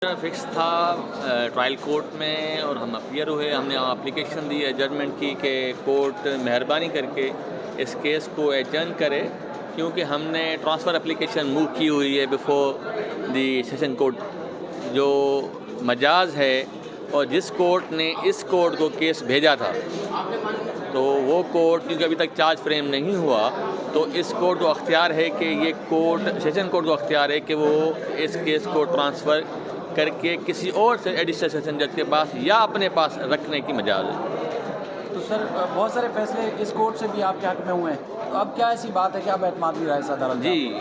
Fix تھا trial court میں اور ہم اپیئر ہوئے. ہم نے اپلیکیشن دی ججمنٹ کی کہ کورٹ مہربانی کر کے اس کیس کو ایڈجرن کرے, کیونکہ ہم نے ٹرانسفر اپلیکیشن موو کی ہوئی ہے بیفور دی سیشن کورٹ جو مجاز ہے, اور جس کورٹ نے اس کورٹ کو کیس بھیجا تھا تو وہ کورٹ کیونکہ ابھی تک چارج فریم نہیں ہوا, تو اس کورٹ کو اختیار ہے کہ یہ کورٹ سیشن کورٹ کو اختیار ہے کہ وہ اس کیس کو ٹرانسفر کر کے کسی اور سے ایڈیشنل سیشن جج کے پاس یا اپنے پاس رکھنے کی مجاز ہے. تو سر بہت سارے فیصلے اس کورٹ سے بھی آپ کے حق میں ہوئے ہیں, تو اب کیا ایسی بات ہے کہ آپ اعتمادی رائے سے عدالت جی,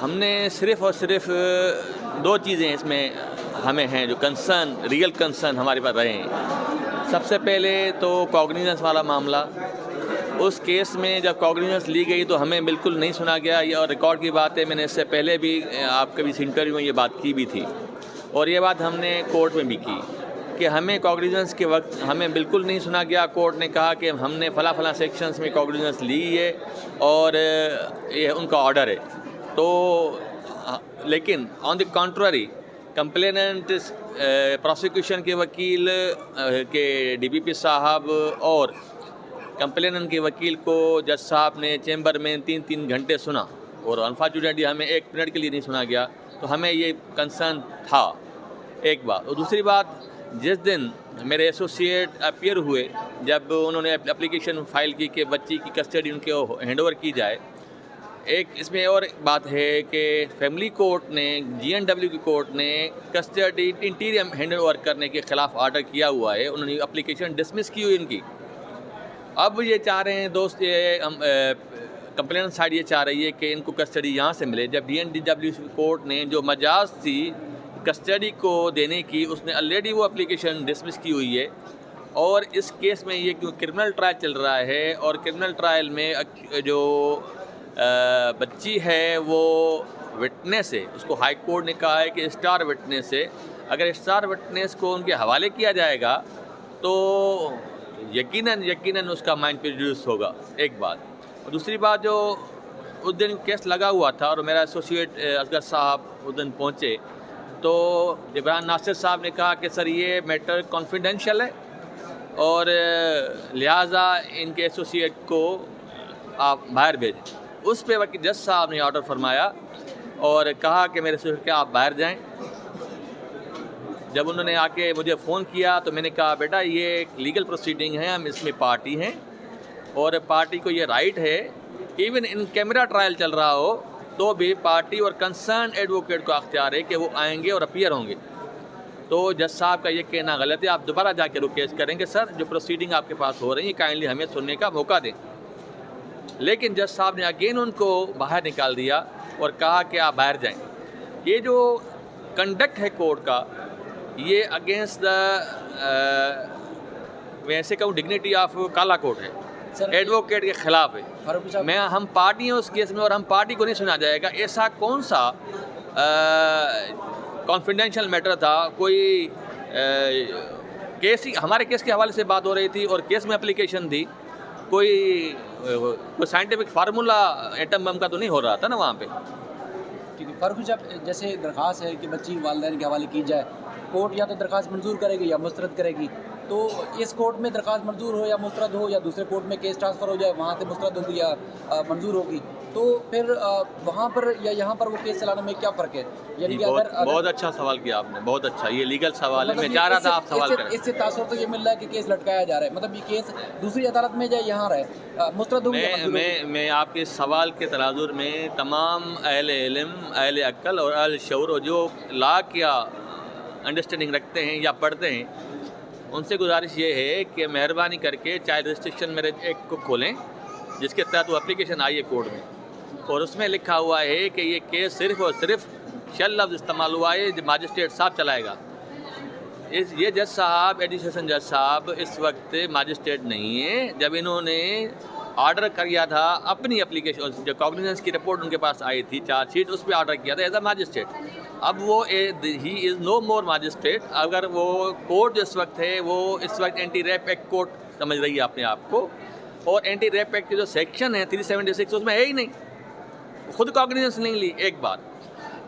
ہم نے صرف اور صرف دو چیزیں اس میں ہمیں ہیں جو کنسرن, ریئل کنسرن ہمارے پاس رہے ہیں. سب سے پہلے تو کوگنیزنس والا معاملہ. اس کیس میں جب کوگنیزنس لی گئی تو ہمیں بالکل نہیں سنا گیا, یہ اور ریکارڈ کی بات ہے, میں نے اس سے پہلے بھی آپ کے اس انٹرویو میں یہ بات کی بھی تھی, اور یہ بات ہم نے کورٹ میں بھی کی کہ ہمیں کوگنیزنس کے وقت ہمیں بالکل نہیں سنا گیا. کورٹ نے کہا کہ ہم نے فلاں فلاں سیکشنز میں کوگنیزنس لی ہے اور یہ ان کا آرڈر ہے. تو لیکن آن دی کانٹرری کمپلیننٹ پروسیکیوشن کے وکیل کے ڈی بی پی صاحب اور کمپلیننٹ کے وکیل کو جج صاحب نے چیمبر میں 3 گھنٹے سنا, اور انفارچونیٹلی ہمیں 1 منٹ کے لیے نہیں سنا گیا. تو ہمیں یہ کنسرن تھا ایک بات. اور دوسری بات, جس دن میرے ایسوسیٹ اپیئر ہوئے, جب انہوں نے اپلیکیشن فائل کی کہ بچی کی کسٹڈی ان کے ہینڈ اوور کی جائے, ایک اس میں اور بات ہے کہ فیملی کورٹ نے, جی این ڈبلیو کی کورٹ نے کسٹڈی انٹیریم ہینڈ اوور کرنے کے خلاف آرڈر کیا ہوا ہے. انہوں نے اپلیکیشن ڈسمس کی ہوئی ان کی. اب یہ چاہ رہے ہیں دوست, یہ کمپلینٹ سائڈ یہ چاہ رہی ہے کہ ان کو کسٹڈی یہاں سے ملے, جب ڈی این ڈبلیو کورٹ نے جو مجاز تھی کسٹڈی کو دینے کی, اس نے آلریڈی وہ اپلیکیشن ڈسمس کی ہوئی ہے. اور اس کیس میں یہ کیوں کرمنل ٹرائل چل رہا ہے, اور کرمنل ٹرائل میں جو بچی ہے وہ وٹنس ہے, اس کو ہائی کورٹ نے کہا ہے کہ اسٹار وٹنس ہے. اگر اسٹار وٹنس کو ان کے حوالے کیا جائے گا تو یقیناً اس کا مائنڈ پریجوڈیوس ہوگا, ایک بات. اور دوسری بات, جو اس دن کیس لگا ہوا تھا اور میرا ایسوسیٹ اصغر صاحب اس دن پہنچے, تو جبران ناصر صاحب نے کہا کہ سر یہ میٹر کانفیڈینشیل ہے اور لہٰذا ان کے ایسوسیٹ کو آپ باہر بھیجیں. اس پہ وکیل جج صاحب نے آرڈر فرمایا اور کہا کہ میرے ایسوسیٹ کے آپ باہر جائیں. جب انہوں نے آ کے مجھے فون کیا تو میں نے کہا بیٹا یہ ایک لیگل پروسیڈنگ ہے, ہم اس میں پارٹی ہیں, اور پارٹی کو یہ رائٹ ہے, ایون ان کیمرہ ٹرائل چل رہا ہو تو بھی پارٹی اور کنسرن ایڈوکیٹ کو اختیار ہے کہ وہ آئیں گے اور اپیئر ہوں گے. تو جج صاحب کا یہ کہنا غلط ہے, آپ دوبارہ جا کے ریکویسٹ کریں گے سر جو پروسیڈنگ آپ کے پاس ہو رہی ہے کائنڈلی ہمیں سننے کا موقع دیں. لیکن جج صاحب نے اگین ان کو باہر نکال دیا اور کہا کہ آپ باہر جائیں. یہ جو کنڈکٹ ہے کورٹ کا, یہ اگینسٹ دا ویسے کہوں ڈگنیٹی آف کالا کوٹ ہے, ایڈوکیٹ کے خلاف ہے. ہم پارٹی ہیں اس کیس میں, اور ہم پارٹی کو نہیں سنا جائے گا. ایسا کون سا کانفیڈینشیل میٹر تھا, کوئی کیس ہمارے کیس کے حوالے سے بات ہو رہی تھی اور کیس میں اپلیکیشن تھی, کوئی سائنٹیفک فارمولا ایٹم بم کا تو نہیں ہو رہا تھا نا وہاں پہ. کیونکہ فاروق صاحب جیسے درخواست ہے کہ بچی والدین کے حوالے کی جائے, کورٹ یا تو درخواست منظور کرے گی یا مسترد کرے گی. تو اس کورٹ میں درخواست منظور ہو یا مسترد ہو, یا دوسرے کورٹ میں کیس ٹرانسفر ہو جائے وہاں سے مسترد ہوگی یا منظور ہوگی, تو پھر وہاں پر یا یہاں پر وہ کیس چلانے میں کیا فرق ہے؟ یعنی کہ بہت اچھا سوال کیا آپ نے, بہت اچھا. یہ لیگل سوال ہے, میں چاہ رہا تھا آپ سوال کریں. اس سے تاثر تو یہ مل رہا ہے کہ کیس لٹکایا جا رہا ہے, مطلب یہ کیس دوسری عدالت میں جائے یہاں رہے, مسترد ہوگی. میں آپ کے سوال کے تناظر میں تمام اہل علم, اہل عقل اور اہل شعور, اور جو لا کیا انڈرسٹینڈنگ رکھتے ہیں یا پڑھتے ہیں, ان سے گزارش یہ ہے کہ مہربانی کر کے چائلڈ رجسٹریشن میرج ایکٹ کو کھولیں, جس کے تحت وہ اپلیکیشن آئی ہے کورٹ میں, اور اس میں لکھا ہوا ہے کہ یہ کیس صرف اور صرف شل لفظ استعمال ہوا ہے, ماجسٹریٹ صاحب چلائے گا. یہ جج صاحب, ایڈیشن جج صاحب اس وقت ماجسٹریٹ نہیں ہیں. جب انہوں نے آرڈر کیا تھا اپنی اپلیکیشن, جو کوگنیزنس کی رپورٹ ان کے پاس آئی تھی چارج شیٹ, اس پہ آرڈر کیا تھا ایز اے ماجسٹریٹ. اب وہ ہی از نو مور ماجسٹریٹ. اگر وہ کورٹ جو اس وقت ہے وہ اس وقت اینٹی ریپ ایکٹ کورٹ سمجھ رہی ہے اپنے آپ کو, اور اینٹی ریپ ایکٹ کے جو سیکشن ہے 376 اس میں ہے ہی نہیں, خود کوگنیزنس نہیں لی. ایک بات.